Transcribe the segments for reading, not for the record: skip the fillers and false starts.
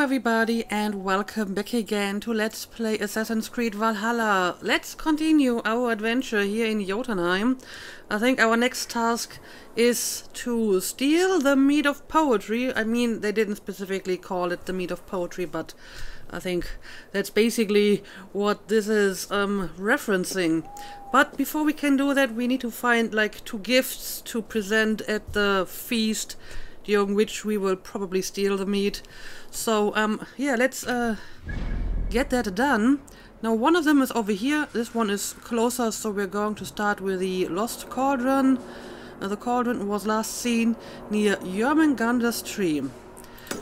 everybody and welcome back again to Let's Play Assassin's Creed Valhalla. Let's continue our adventure here in Jotunheim. I think our next task is to steal the meat of poetry. I mean, they didn't specifically call it the meat of poetry, but I think that's basically what this is referencing. But before we can do that, we need to find like 2 gifts to present at the feast, during which we will probably steal the meat. So yeah, let's get that done. Now one of them is over here, this one is closer, so we're going to start with the Lost Cauldron. The cauldron was last seen near Jörmungandr's tree.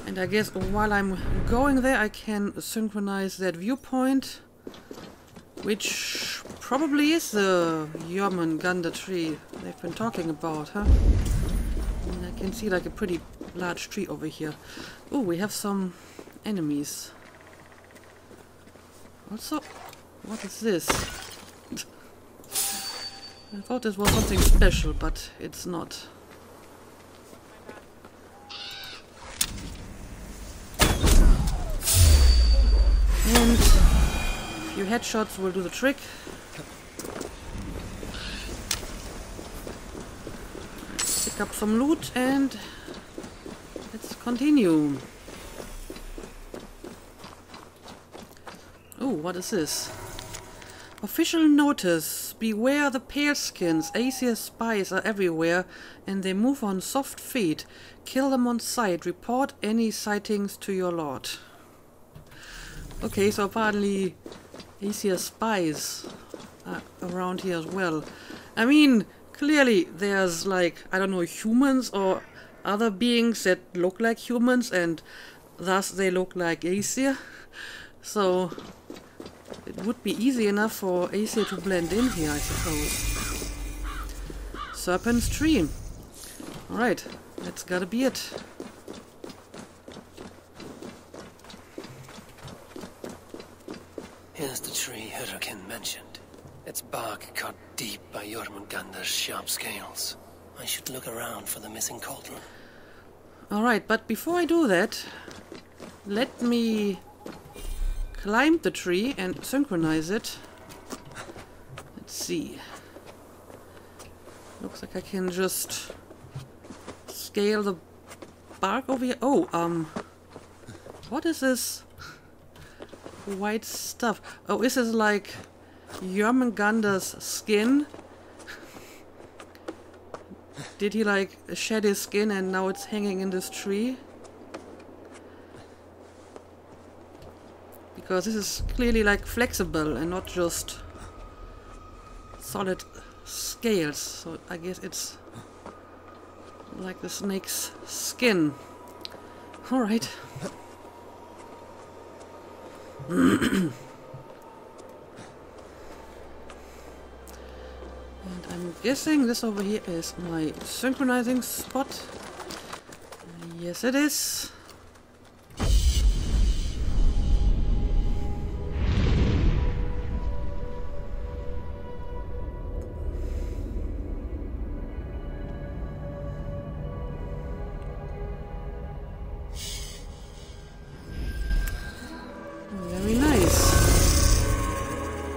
And I guess while I'm going there I can synchronize that viewpoint, which probably is the Jörmungandr tree they've been talking about, huh? And I can see like a pretty large tree over here. Oh, we have some enemies. Also, what is this? I thought this was something special, but it's not. And a few headshots will do the trick. Pick up some loot and let's continue. Oh, what is this? Official notice. Beware the pale skins. Aesir's spies are everywhere and they move on soft feet. Kill them on sight. Report any sightings to your lord. Okay, so apparently Aesir's spies are around here as well. I mean, clearly there's like, I don't know, humans or other beings that look like humans and thus they look like Aesir. So it would be easy enough for Aesir to blend in here, I suppose. Serpent's tree. Alright, that's gotta be it. Here's the tree Hurricane mentioned. Its bark cut deep by Jörmungandr's sharp scales. I should look around for the missing cauldron. Alright, but before I do that, let me climb the tree and synchronize it. Let's see. Looks like I can just scale the bark over here. Oh, what is this white stuff? Oh, is this like Jörmungandr's skin? Did he like shed his skin and now it's hanging in this tree? Because this is clearly like flexible and not just solid scales. So I guess it's like the snake's skin. Alright. And I'm guessing this over here is my synchronizing spot. Yes, it is. Very nice.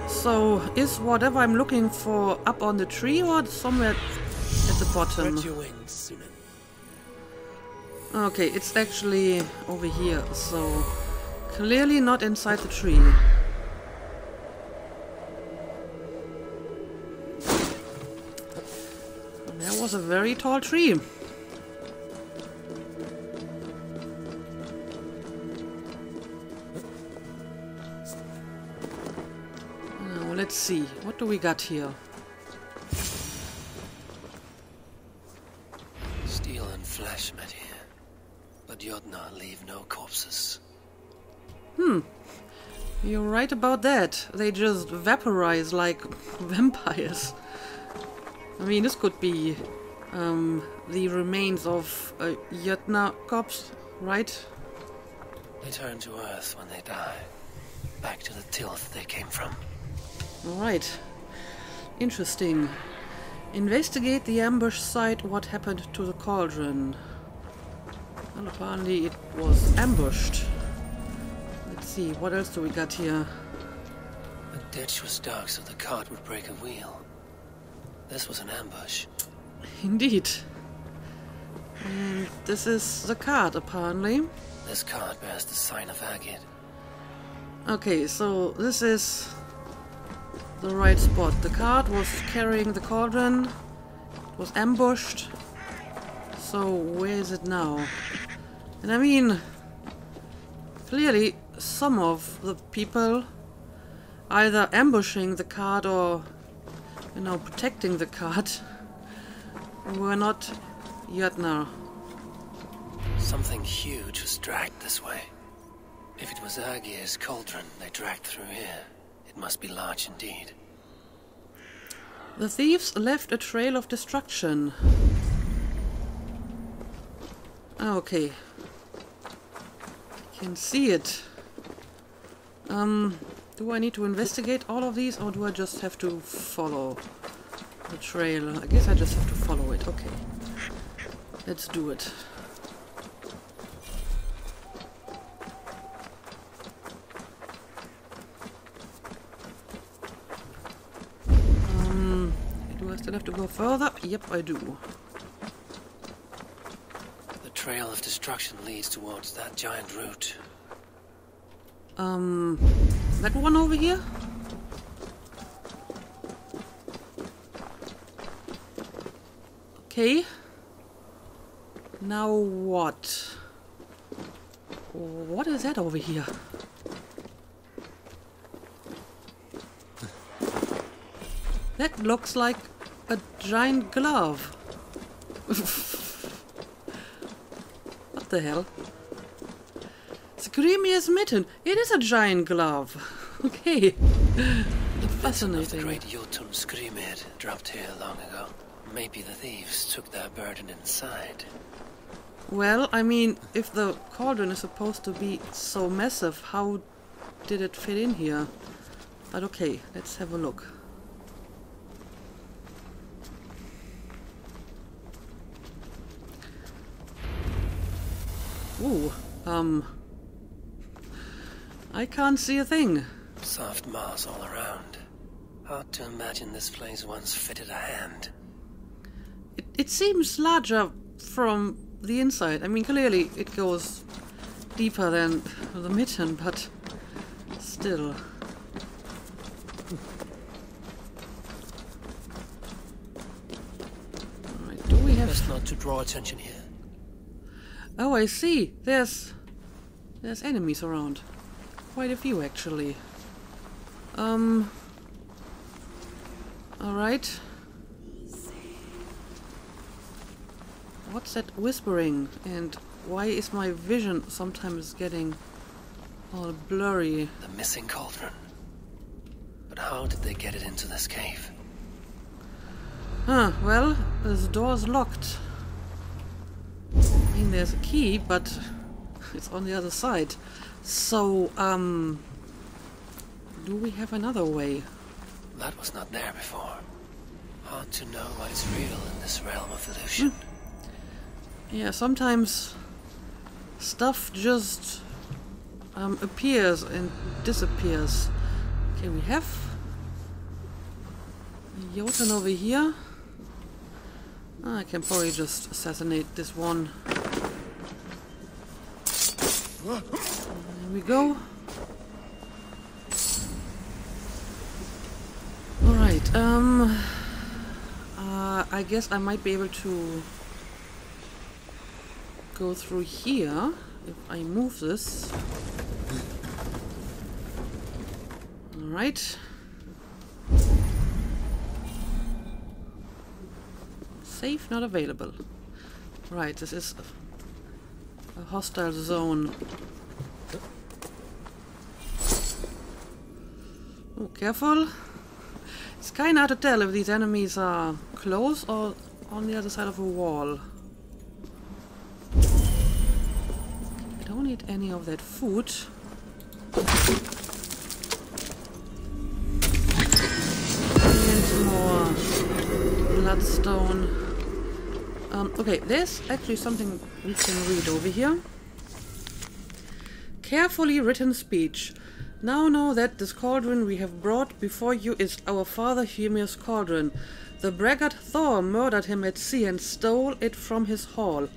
So, is whatever I'm looking for up on the tree or somewhere at the bottom? Okay, it's actually over here, so clearly not inside the tree. There was a very tall tree. Let's see, what do we got here? Steel and flesh met here, but Jotnar leave no corpses. You're right about that. They just vaporize like vampires. I mean, this could be the remains of a Jotnar corpse, right? They turn to earth when they die, back to the tilth they came from. Alright. Interesting. Investigate the ambush site. What happened to the cauldron? Well, apparently it was ambushed. see, what else do we got here? The ditch was dark so the cart would break a wheel. This was an ambush. Indeed. And this is the cart, apparently. This cart bears the sign of Agate. Okay, so this is the right spot. The cart was carrying the cauldron. It was ambushed. So where is it now? And I mean, clearly some of the people either ambushing the cart or, you know, protecting the cart were not Jötnar. Something huge was dragged this way. If it was Aegir's cauldron they dragged through here, it must be large indeed. The thieves left a trail of destruction. Okay. I can see it. Do I need to investigate all of these, or do I just have to follow the trail? I guess I just have to follow it. Okay. Let's do it. Do I still have to go further? Yep, I do. The trail of destruction leads towards that giant root. That one over here? Okay. Now what? What is that over here? That looks like a giant glove. What the hell? Screamy's mitten. It is a giant glove. Okay. Fascinating. The great Jotun Skrymir dropped here long ago. Maybe the thieves took their burden inside. Well, I mean, if the cauldron is supposed to be so massive, how did it fit in here? But okay, let's have a look. Ooh, I can't see a thing. Soft moss all around. Hard to imagine this place once fitted a hand. It seems larger from the inside. I mean, clearly it goes deeper than the mitten, but still. Alright, do we have... Best not to draw attention here. Oh, I see. There's enemies around. Quite a few, actually. Alright. What's that whispering? And why is my vision sometimes getting all blurry? The missing cauldron. But how did they get it into this cave? Huh, well, this door's locked. I mean, there's a key, but it's on the other side. So, do we have another way? That was not there before. Hard to know what is real in this realm of illusion. Yeah, sometimes stuff just appears and disappears. Okay, we have Jotun over here. I can probably just assassinate this one. There we go. Alright, I guess I might be able to go through here if I move this. Alright. Safe not available. Right, this is a hostile zone. Oh, careful. It's kind of hard to tell if these enemies are close or on the other side of a wall. I don't need any of that food. And more bloodstone. Okay, there's actually something we can read over here. carefully written speech. Now know that this cauldron we have brought before you is our father Hymir's cauldron. The braggart Thor murdered him at sea and stole it from his hall.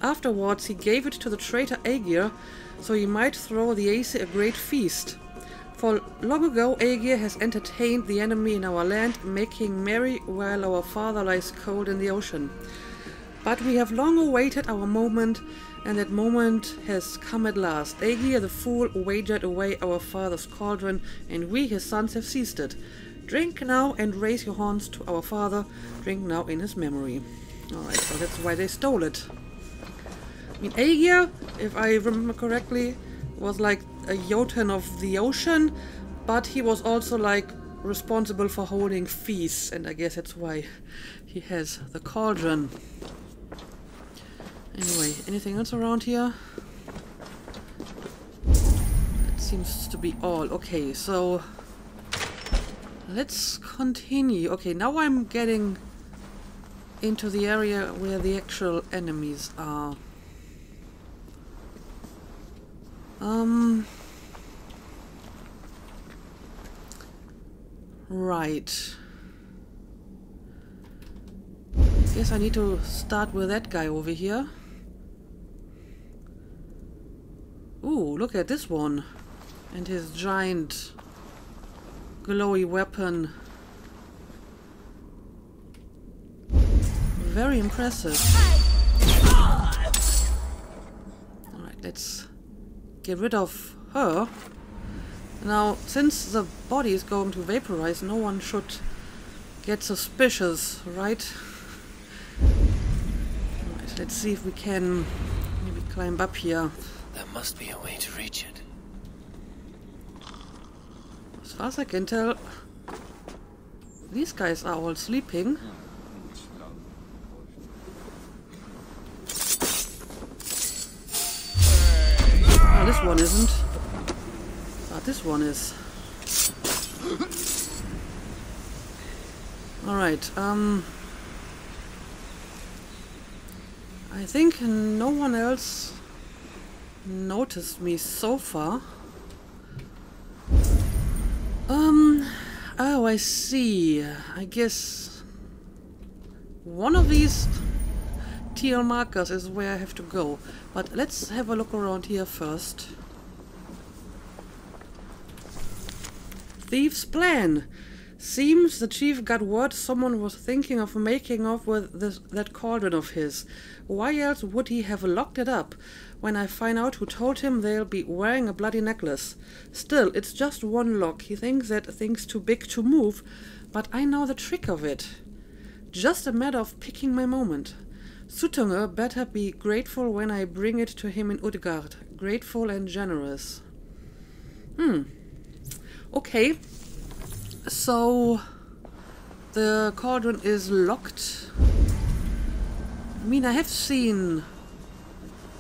Afterwards he gave it to the traitor Aegir, so he might throw the Aesir a great feast. For long ago Aegir has entertained the enemy in our land, making merry while our father lies cold in the ocean. But we have long awaited our moment, and that moment has come at last. Aegir the fool wagered away our father's cauldron, and we his sons have seized it. Drink now and raise your horns to our father. Drink now in his memory. Alright, so that's why they stole it. I mean, Aegir, if I remember correctly, was like a Jotun of the ocean, but he was also like responsible for holding feasts, and I guess that's why he has the cauldron. Anyway, anything else around here? That seems to be all. Okay, so let's continue. Okay, now I'm getting into the area where the actual enemies are. Right. Guess I need to start with that guy over here. Ooh, look at this one. And his giant glowy weapon. Very impressive. Alright, let's get rid of her. Now, since the body is going to vaporize, no one should get suspicious, right? Alright, let's see if we can maybe climb up here. There must be a way to reach it. As far as I can tell, these guys are all sleeping. Oh, this one isn't. But this one is. Alright, I think no one else noticed me so far. Oh, I see. I guess one of these teal markers is where I have to go. But let's have a look around here first. Thief's plan. Seems the chief got word someone was thinking of making off with that cauldron of his. Why else would he have locked it up? When I find out who told him, they'll be wearing a bloody necklace. Still, it's just one lock. He thinks that thing's too big to move, but I know the trick of it. Just a matter of picking my moment. Suttungr better be grateful when I bring it to him in Utgard. Grateful and generous. Okay. So the cauldron is locked. I mean, I have seen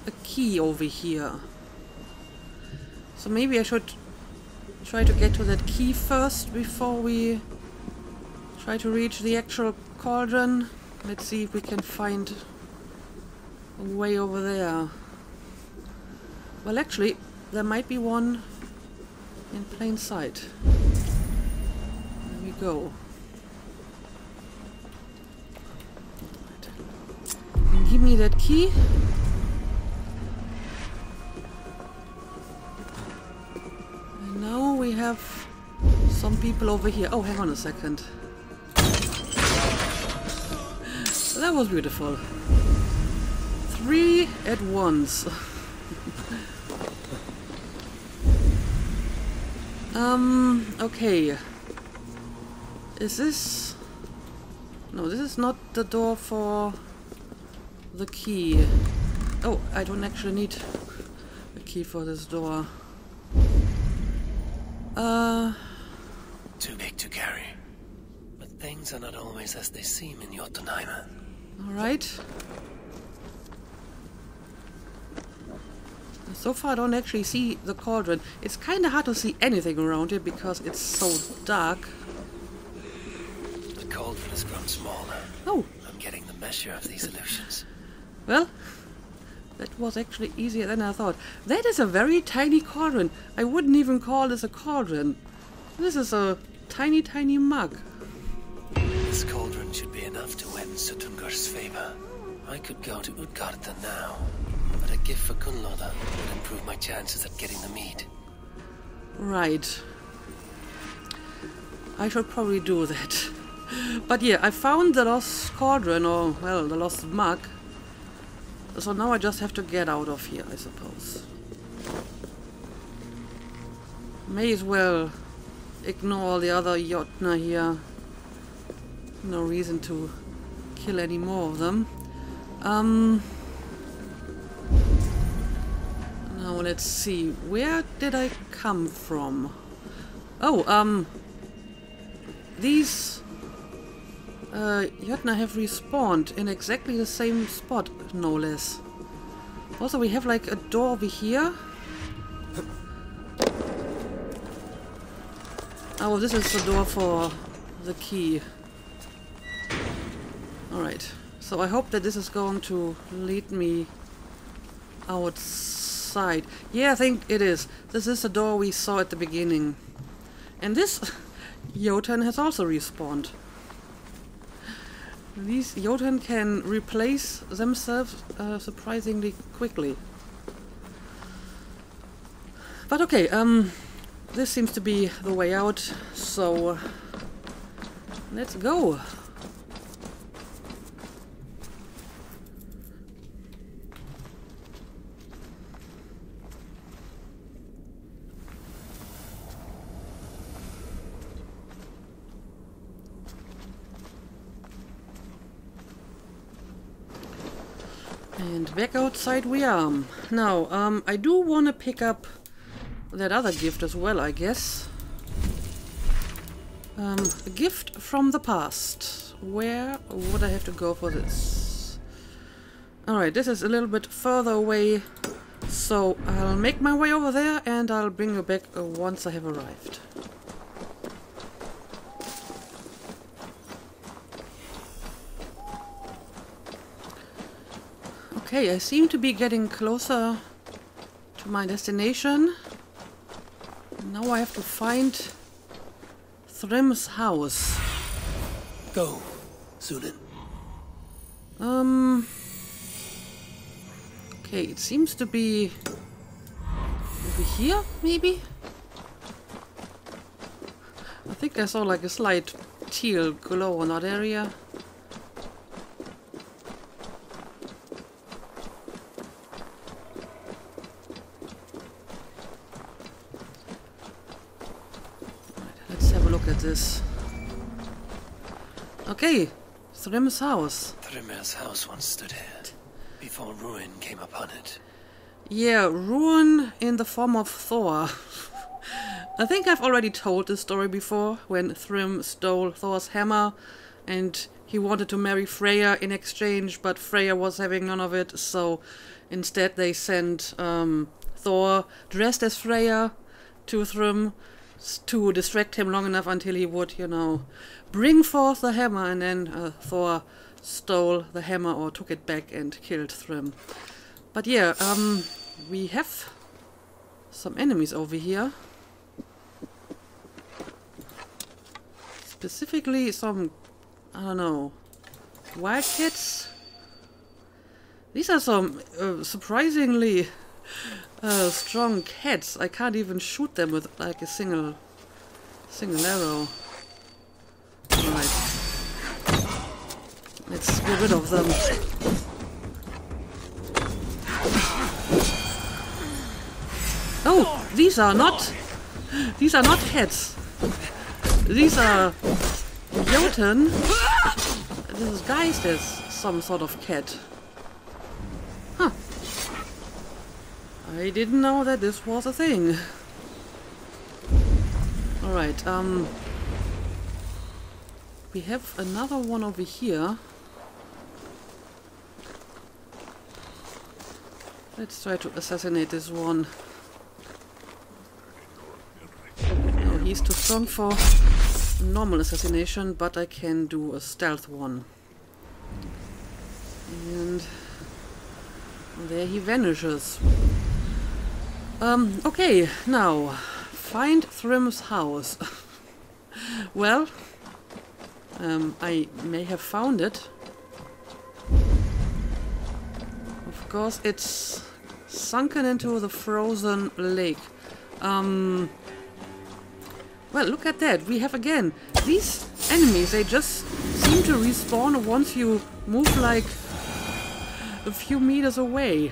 a key over here. So maybe I should try to get to that key first before we try to reach the actual cauldron. Let's see if we can find a way over there. Well, actually, there might be one in plain sight. There we go. And give me that key. And now we have some people over here. Oh, hang on a second. That was beautiful. 3 at once. Okay. Is this... No, this is not the door for the key. Oh, I don't actually need a key for this door. Too big to carry. But things are not always as they seem in Jotunheim. Alright. So far I don't actually see the cauldron. It's kind of hard to see anything around here because it's so dark. The cauldron has grown smaller. Oh. I'm getting the measure of these illusions. Well, That was actually easier than I thought. That is a very tiny cauldron. I wouldn't even call this a cauldron. This is a tiny, tiny mug. This cauldron should be enough to win Suttungur's favor. I could go to Utgarda now, but a gift for Kunloda would improve my chances at getting the mead. Right. I should probably do that. But yeah, I found the lost cauldron, or, well, the lost mug. So now I just have to get out of here, I suppose. May as well ignore the other Jotnar here. No reason to kill any more of them. Now let's see. Where did I come from? Oh, these Jotnar have respawned in exactly the same spot, no less. Also, we have like a door over here. Oh, this is the door for the key. Alright, so I hope that this is going to lead me outside. Yeah, I think it is. This is the door we saw at the beginning. And this Jotun has also respawned. These Jotun can replace themselves surprisingly quickly. But okay, this seems to be the way out, so let's go. And back outside we are. Now, I do want to pick up that other gift as well, I guess. A gift from the past. Where would I have to go for this? Alright, this is a little bit further away, so I'll make my way over there and I'll bring you back once I have arrived. Okay, I seem to be getting closer to my destination. Now I have to find Thrym's house. Go, Sunan. Okay, it seems to be over here, maybe? I think I saw like a slight teal glow in that area. This. Okay, Thrym's house. Thrym's house once stood here, before ruin came upon it. Yeah, ruin in the form of Thor. I think I've already told this story before, when Thrym stole Thor's hammer and he wanted to marry Freya in exchange, but Freya was having none of it, so instead they sent Thor dressed as Freya to Thrym to distract him long enough until he would, you know, bring forth the hammer, and then Thor stole the hammer or took it back and killed Thrym. But yeah, we have some enemies over here. Specifically some, I don't know, wildcats? These are some surprisingly strong cats. I can't even shoot them with like a single arrow. Alright. Let's get rid of them. Oh, these are not cats. These are Jotun. This is guised as some sort of cat. Huh. I didn't know that this was a thing. Alright, we have another one over here. Let's try to assassinate this one. No, he's too strong for normal assassination, but I can do a stealth one. And There he vanishes. Okay, now, find Thrym's house. Well, I may have found it. Of course, it's sunken into the frozen lake. Well, look at that. We have again these enemies. They just seem to respawn once you move like a few meters away.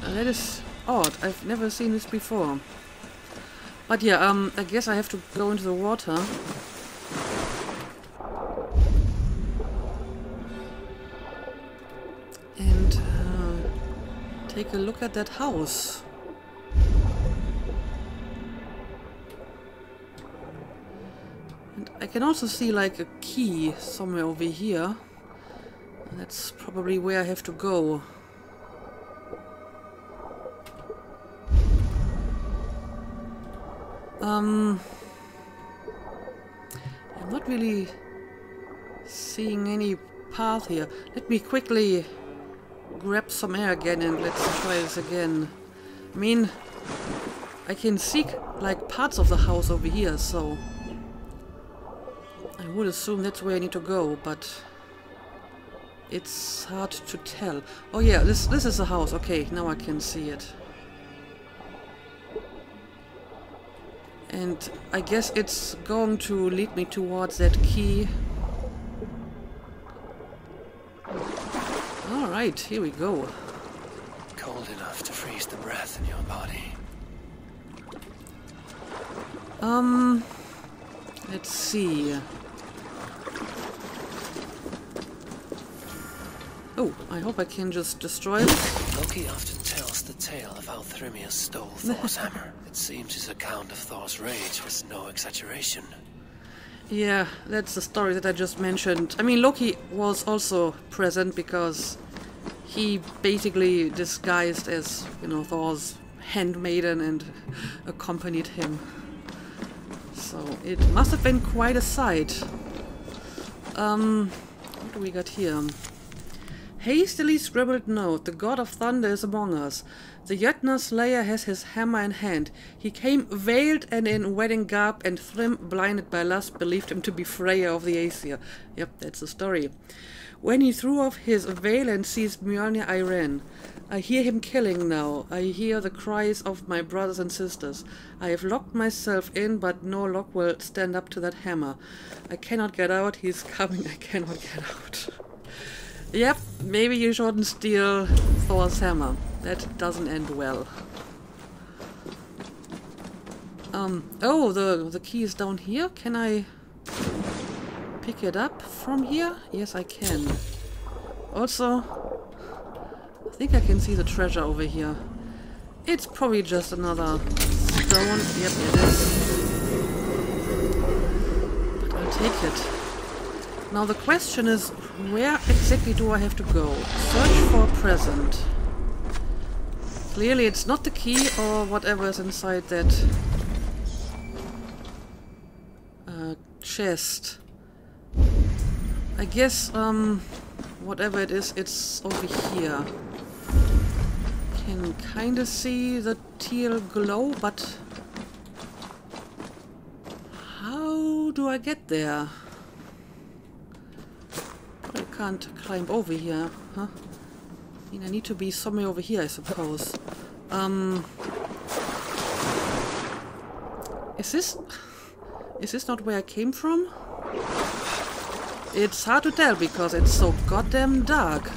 That is odd. I've never seen this before. But yeah, I guess I have to go into the water. And take a look at that house. And I can also see like a key somewhere over here. That's probably where I have to go. I'm not really seeing any path here. Let me quickly grab some air again and let's try this again. I mean, I can see like parts of the house over here, so I would assume that's where I need to go, but it's hard to tell. Oh yeah, this is the house. Okay, now I can see it. And I guess it's going to lead me towards that key. Alright, here we go. Cold enough to freeze the breath in your body. Let's see. Oh, I hope I can just destroy this. Loki often tells the tale of how Thrym stole Thor's hammer. It seems his account of Thor's rage was no exaggeration. Yeah, that's the story that I just mentioned. I mean, Loki was also present because he basically disguised as, you know, Thor's handmaiden and accompanied him. So it must have been quite a sight. What do we got here? Hastily scribbled note. The god of thunder is among us. The Jötnar slayer has his hammer in hand. He came veiled and in wedding garb, and Thrym, blinded by lust, believed him to be Freya of the Aesir. Yep, that's the story. When he threw off his veil and seized Mjolnir, I ran. I hear him killing now. I hear the cries of my brothers and sisters. I have locked myself in, but no lock will stand up to that hammer. I cannot get out. He's coming. I cannot get out. Yep, maybe you shouldn't steal Thor's hammer. That doesn't end well. Oh, the key is down here. Can I pick it up from here? Yes, I can. Also, I think I can see the treasure over here. It's probably just another stone. Yep, it is. But I'll take it. Now the question is, where exactly do I have to go? Search for present. Clearly it's not the key or whatever is inside that chest. I guess whatever it is, it's over here. Can kinda see the teal glow, but how do I get there? I can't climb over here, huh? I mean, I need to be somewhere over here, I suppose. Is this not where I came from? It's hard to tell because it's so goddamn dark.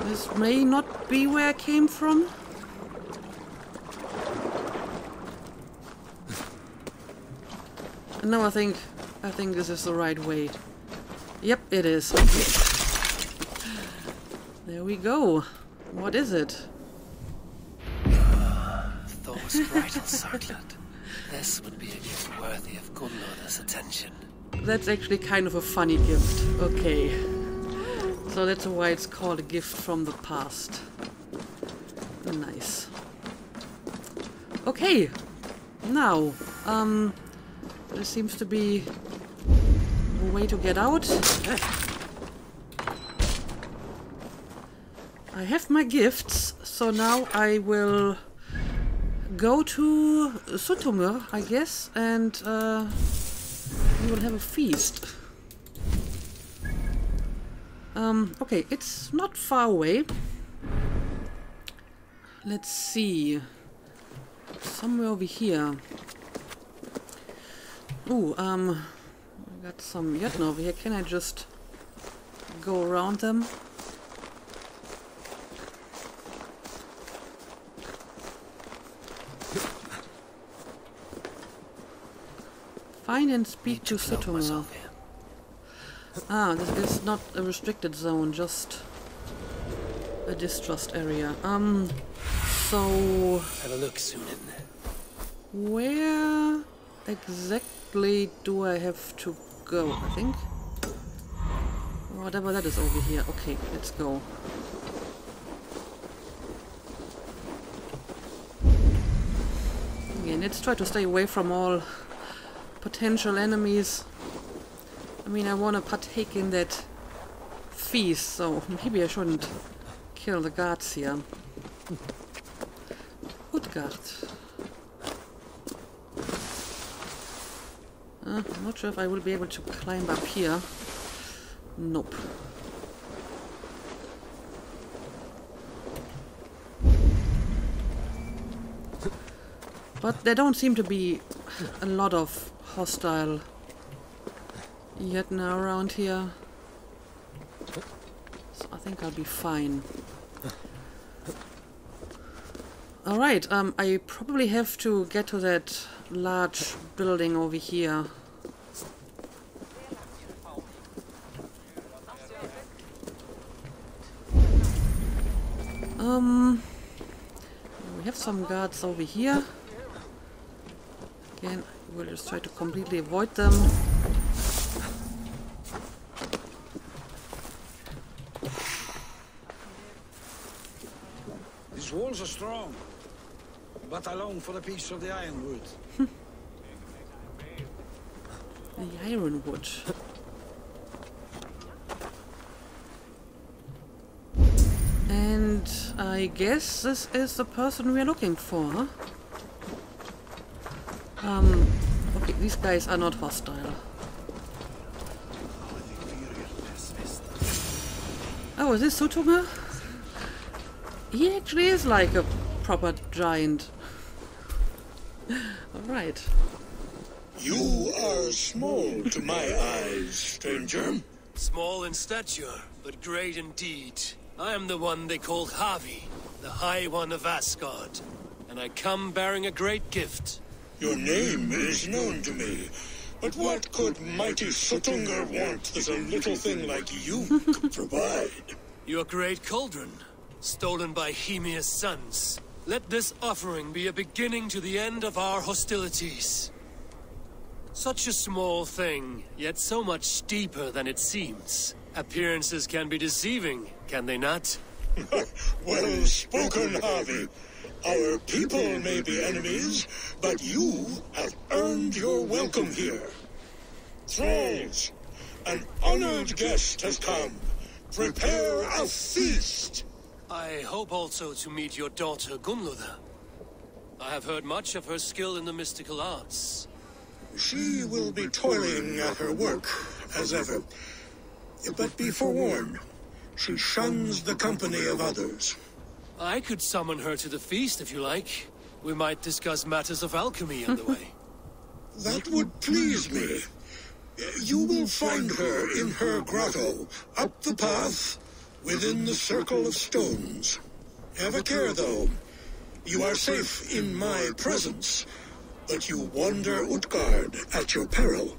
This may not be where I came from. No, I think this is the right way. Yep, it is. There we go. What is it? Thor's bridal circlet. This would be a gift worthy of Gunnlauder's attention. That's actually kind of a funny gift. Okay. So that's why it's called a gift from the past. Nice. Okay. Now, There seems to be a way to get out. I have my gifts, so now I will go to Sutumur, I guess, and we will have a feast. Okay, it's not far away. Let's see. Somewhere over here. Ooh, I got some Jötner over here. Can I just go around them? Find and speak to Sutumur. Ah, this is not a restricted zone, just a distrust area. So Have a look soon. where exactly do I have to go? I think whatever that is over here. Okay, let's go. Again, let's try to stay away from all potential enemies. I mean, I want to partake in that feast, so maybe I shouldn't kill the guards here. Utgard. I'm not sure if I will be able to climb up here. Nope. But there don't seem to be a lot of hostile Jötner around here. So I think I'll be fine. Alright, I probably have to get to that large building over here. We have some guards over here. Again, we'll just try to completely avoid them. These walls are strong, but I long for a piece of the ironwood. The ironwood. And I guess this is the person we're looking for, huh? Okay, these guys are not hostile. Oh, is this Sutumur? He actually is like a proper giant. Alright. You are small to my eyes, stranger. Small in stature, but great in deed. I am the one they call Havi, the High One of Asgard, and I come bearing a great gift. Your name is known to me, but what could mighty Sutungur want that a little thing like you could provide? Your great cauldron, stolen by Hemia's sons. Let this offering be a beginning to the end of our hostilities. Such a small thing, yet so much deeper than it seems. Appearances can be deceiving, can they not? Well spoken, Havi. Our people may be enemies, but you have earned your welcome here. Thralls, an honored guest has come. Prepare a feast. I hope also to meet your daughter Gunnlöda. I have heard much of her skill in the mystical arts. She will be toiling at her work, as ever. But be forewarned, she shuns the company of others. I could summon her to the feast if you like. We might discuss matters of alchemy on the way. That would please me. You will find her in her grotto, up the path, within the circle of stones. Have a care, though. You are safe in my presence, but you wander Utgard at your peril.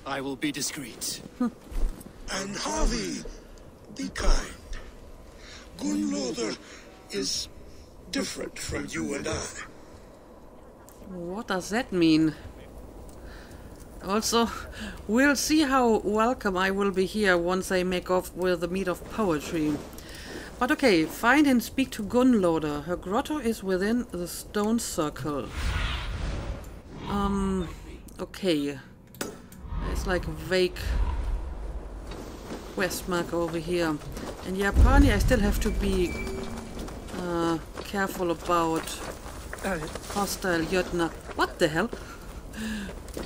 I will be discreet. And Havi, be kind. Gunnlöda is different from you and I. What does that mean? Also, we'll see how welcome I will be here once I make off with the meat of poetry. But okay, find and speak to Gunnlöda. Her grotto is within the stone circle. Okay. It's like a vague quest mark over here. And yeah, apparently I still have to be careful about hostile Jötnar. What the hell?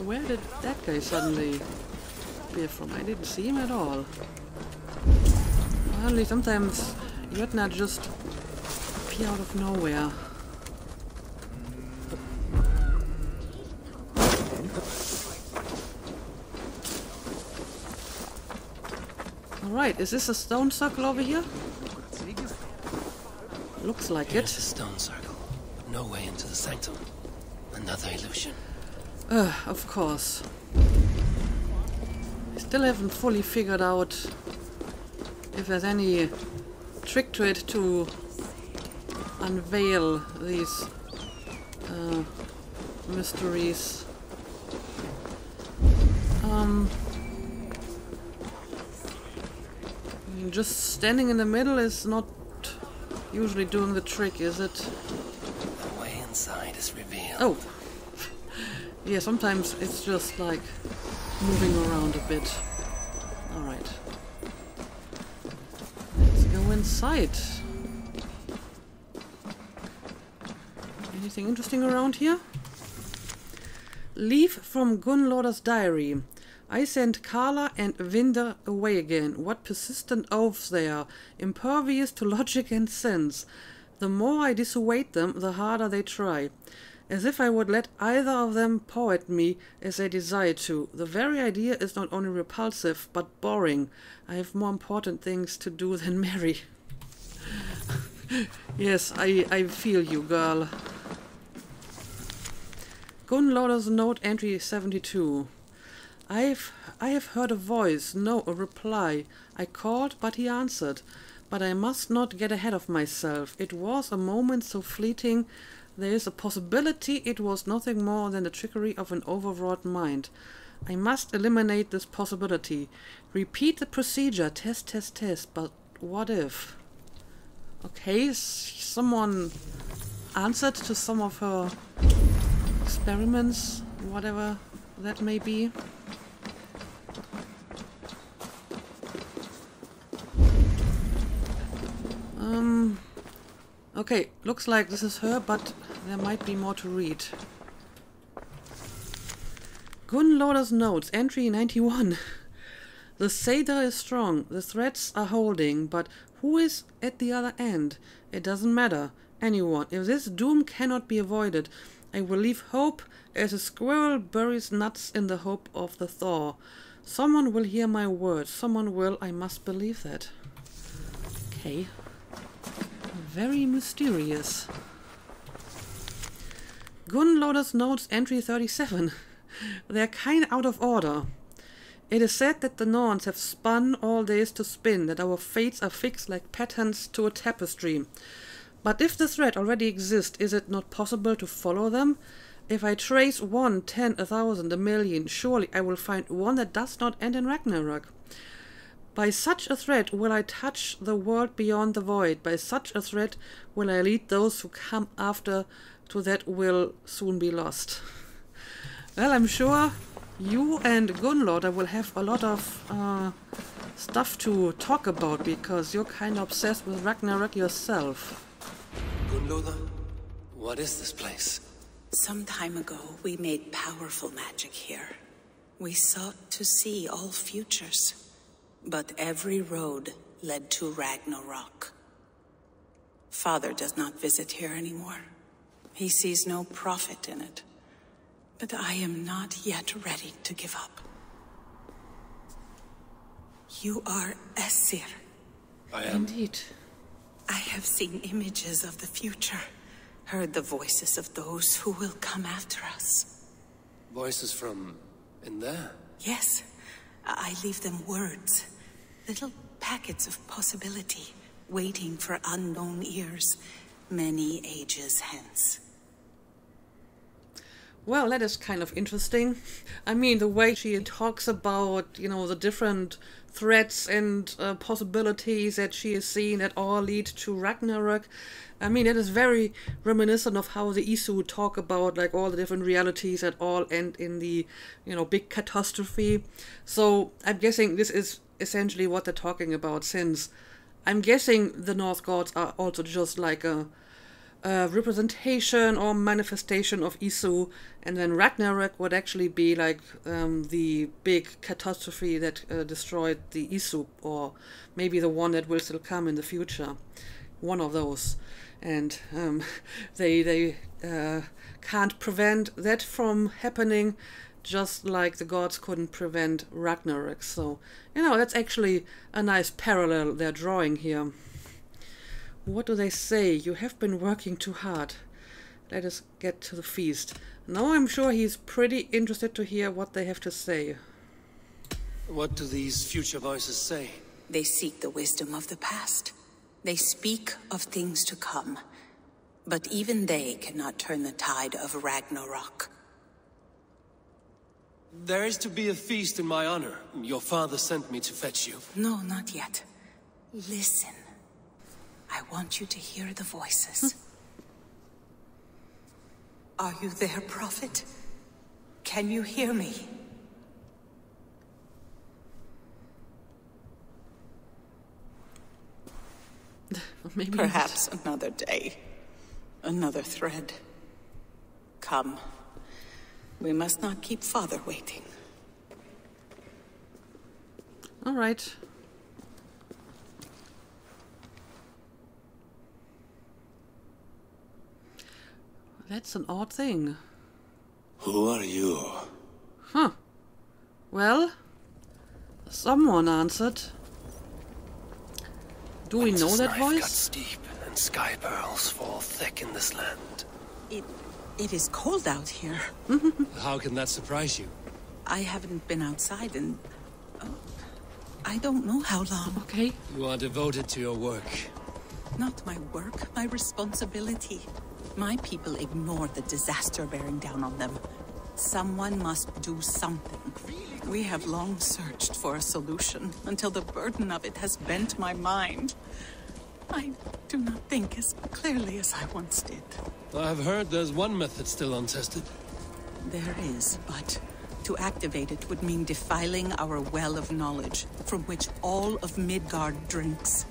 Where did that guy suddenly appear from? I didn't see him at all. Apparently sometimes Jötnar just appear out of nowhere. Alright, is this a stone circle over here? Looks like it. It's a stone circle, but no way into the sanctum. Another illusion. Of course. I still haven't fully figured out if there's any trick to it to unveil these mysteries. I mean, just standing in the middle is not usually doing the trick, is it? The way inside is revealed. Oh! Yeah, sometimes it's just like moving around a bit. Alright. Let's go inside. Anything interesting around here? Leaf from Gunnlauder's diary. I sent Carla and Vinder away again. What persistent oaths they are, impervious to logic and sense. The more I dissuade them, the harder they try. As if I would let either of them paw at me as they desire to. The very idea is not only repulsive, but boring. I have more important things to do than marry. Yes, I feel you, girl. Gunnlauder's note, entry 72. I have heard a voice, no, a reply. I called, but he answered. But I must not get ahead of myself. It was a moment so fleeting. There is a possibility it was nothing more than the trickery of an overwrought mind. I must eliminate this possibility. Repeat the procedure. Test, test, test. But what if? Okay, someone answered to some of her experiments, whatever that may be. Okay, looks like this is her, but there might be more to read. Gunnlauder's notes, entry 91. The Seder is strong, the threads are holding, but who is at the other end? It doesn't matter. Anyone. If this doom cannot be avoided, I will leave hope as a squirrel buries nuts in the hope of the thaw. Someone will hear my words. Someone will. I must believe that. Okay. Very mysterious. Gunnlauder's notes, entry 37. They're kind out of order. It is said that the Norns have spun all days to spin, that our fates are fixed like patterns to a tapestry. But if the thread already exists, is it not possible to follow them? If I trace 1, 10, 1,000, 1,000,000, surely I will find one that does not end in Ragnarok. By such a thread will I touch the world beyond the void. By such a thread will I lead those who come after to that will soon be lost. Well, I'm sure you and Gunnlauder will have a lot of stuff to talk about, because you're kind of obsessed with Ragnarok yourself. Gunnlauder, what is this place? Some time ago, we made powerful magic here. We sought to see all futures. But every road led to Ragnarok. Father does not visit here anymore. He sees no profit in it. But I am not yet ready to give up. You are Esir. I am. Indeed. I have seen images of the future, heard the voices of those who will come after us. Voices from in there? Yes, I leave them words. Little packets of possibility, waiting for unknown ears, many ages hence. Well, that is kind of interesting. I mean, the way she talks about, you know, the different threats and possibilities that she is seeing that all lead to Ragnarok. I mean, it is very reminiscent of how the Isu talk about, like, all the different realities that all end in the, you know, big catastrophe. So I'm guessing this is essentially what they're talking about, since I'm guessing the North gods are also just like a representation or manifestation of Isu, and then Ragnarok would actually be like the big catastrophe that destroyed the Isu, or maybe the one that will still come in the future, one of those. And they can't prevent that from happening, just like the gods couldn't prevent Ragnarok. So, you know, that's actually a nice parallel they're drawing here. What do they say? You have been working too hard. Let us get to the feast. Now I'm sure he's pretty interested to hear what they have to say. What do these future voices say? They seek the wisdom of the past. They speak of things to come. But even they cannot turn the tide of Ragnarok. There is to be a feast in my honor. Your father sent me to fetch you. No, not yet. Listen. I want you to hear the voices. Are you there, Prophet? Can you hear me? Maybe Perhaps another day. Another thread. Come. We must not keep Father waiting. All right. That's an odd thing. Who are you? Huh. Well, someone answered. Do we know that voice? Cut steep and sky pearls fall thick in this land. It is cold out here. How can that surprise you? I haven't been outside in... I don't know how long. Okay. You are devoted to your work. Not my work, my responsibility. My people ignore the disaster bearing down on them. Someone must do something. We have long searched for a solution, until the burden of it has bent my mind. I do not think as clearly as I once did. I've heard there's one method still untested. There is, but to activate it would mean defiling our well of knowledge, from which all of Midgard drinks.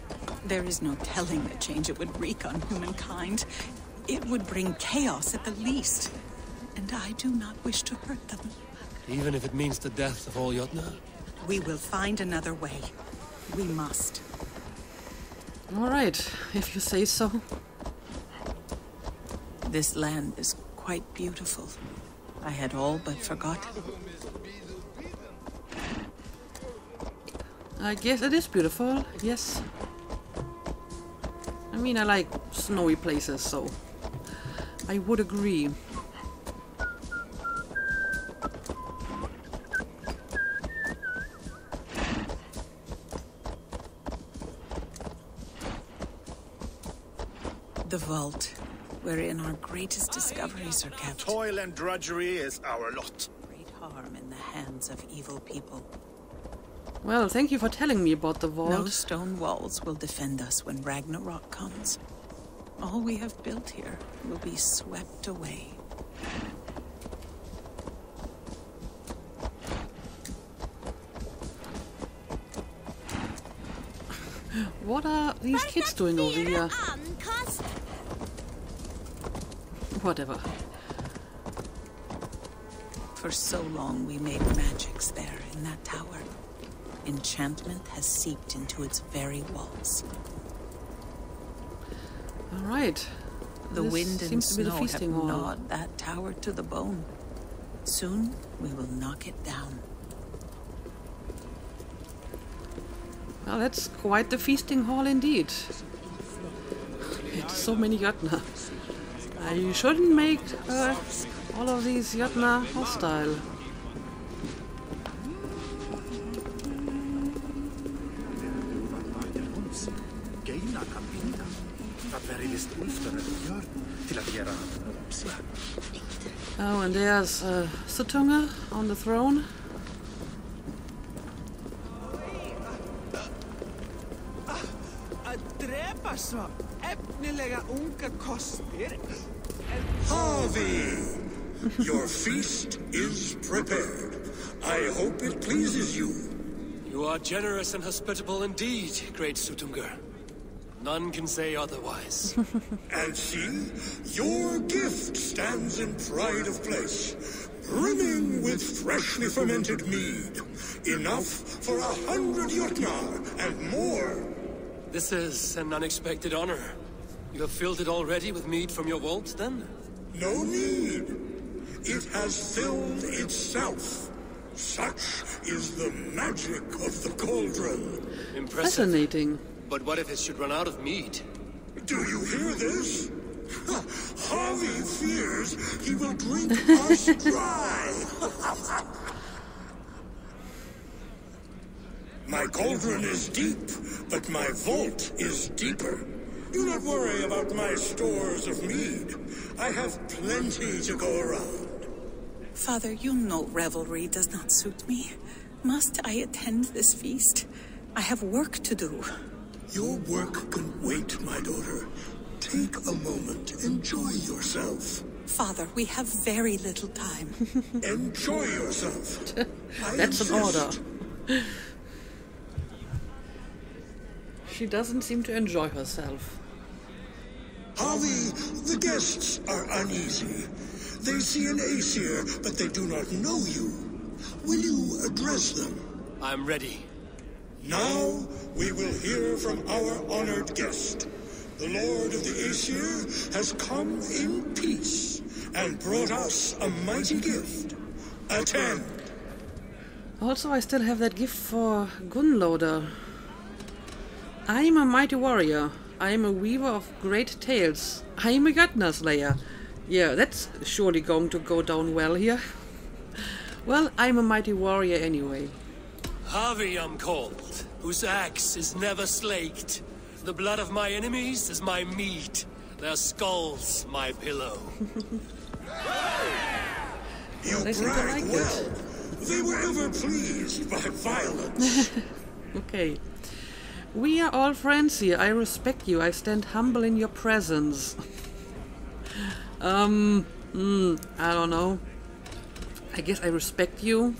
There is no telling the change it would wreak on humankind. It would bring chaos at the least, and I do not wish to hurt them. Even if it means the death of all Jotnar? We will find another way. We must. All right, if you say so. This land is quite beautiful. I had all but forgotten. I guess it is beautiful, yes. I mean, I like snowy places, so I would agree. The vault, wherein our greatest discoveries are kept. Toil and drudgery is our lot. Great harm in the hands of evil people. Well, thank you for telling me about the vault. No stone walls will defend us when Ragnarok comes. All we have built here will be swept away. What are these kids doing over here? Whatever. For so long we made magics there in that tower. Enchantment has seeped into its very walls. All right. The This wind and seems to be the snow have feasting hall. gnawed that tower to the bone. Soon we will knock it down. Well, that's quite the feasting hall indeed. It's so many Jotnar. I shouldn't make all of these Jotnar hostile. Geina kan vinna. För att vara visst ulfaren gör till att göra uppslag. Oh, and there's Sutunga on the throne. Harvey! Your feast is prepared. I hope it pleases you. You are generous and hospitable indeed, great Sutunga. None can say otherwise. And see, your gift stands in pride of place, brimming with freshly fermented mead. Enough for 100 Jotnar and more. This is an unexpected honor. You have filled it already with mead from your vault, then? No need. It has filled itself. Such is the magic of the cauldron. Impressive. Fascinating. But what if it should run out of mead? Do you hear this? Harvey fears he will drink us dry. My cauldron is deep, but my vault is deeper. Do not worry about my stores of mead. I have plenty to go around. Father, you know revelry does not suit me. Must I attend this feast? I have work to do. Your work can wait, my daughter. Take a moment. Enjoy yourself. Father, we have very little time. Enjoy yourself. That's an order. She doesn't seem to enjoy herself. Harvey, the guests are uneasy. They see an Aesir, but they do not know you. Will you address them? I'm ready. Now we will hear from our honored guest. The Lord of the Aesir has come in peace and brought us a mighty gift. Attend. Also, I still have that gift for Gunloader. I am a mighty warrior. I am a weaver of great tales. I am a Jotnar slayer. Yeah, that's surely going to go down well here. Well, I'm a mighty warrior anyway. Harvey I'm called, whose axe is never slaked. The blood of my enemies is my meat, their skulls my pillow. You They seem to brag like well. it. They were ever pleased by violence. Okay. We are all friends here. I respect you. I stand humble in your presence. I don't know. I guess I respect you.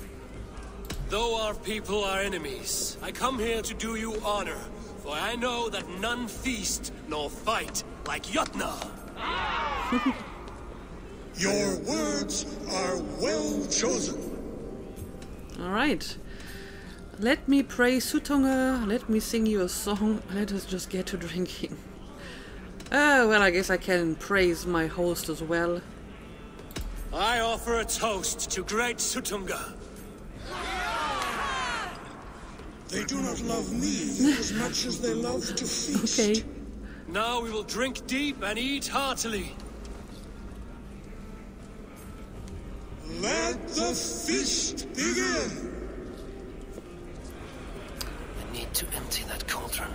Though our people are enemies, I come here to do you honor, for I know that none feast nor fight like Jotnar. Your words are well chosen. Alright. Let me praise Sutunga. Let me sing you a song. Let us just get to drinking. Well, I guess I can praise my host as well. I offer a toast to great Sutunga. They do not love me as much as they love to feast. Okay. Now we will drink deep and eat heartily. Let the feast begin. I need to empty that cauldron.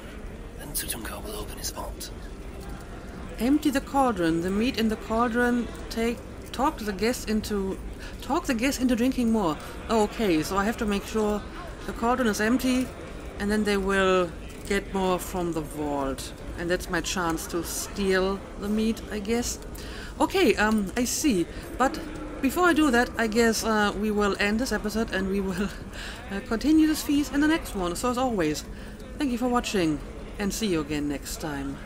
Then Sutunga will open his vault. Empty the cauldron. The meat in the cauldron. Talk the guest into drinking more. Oh, okay, so I have to make sure the cauldron is empty, and then they will get more from the vault. And that's my chance to steal the meat, I guess. Okay, I see. But before I do that, I guess we will end this episode and we will continue this feast in the next one. So as always, thank you for watching and see you again next time.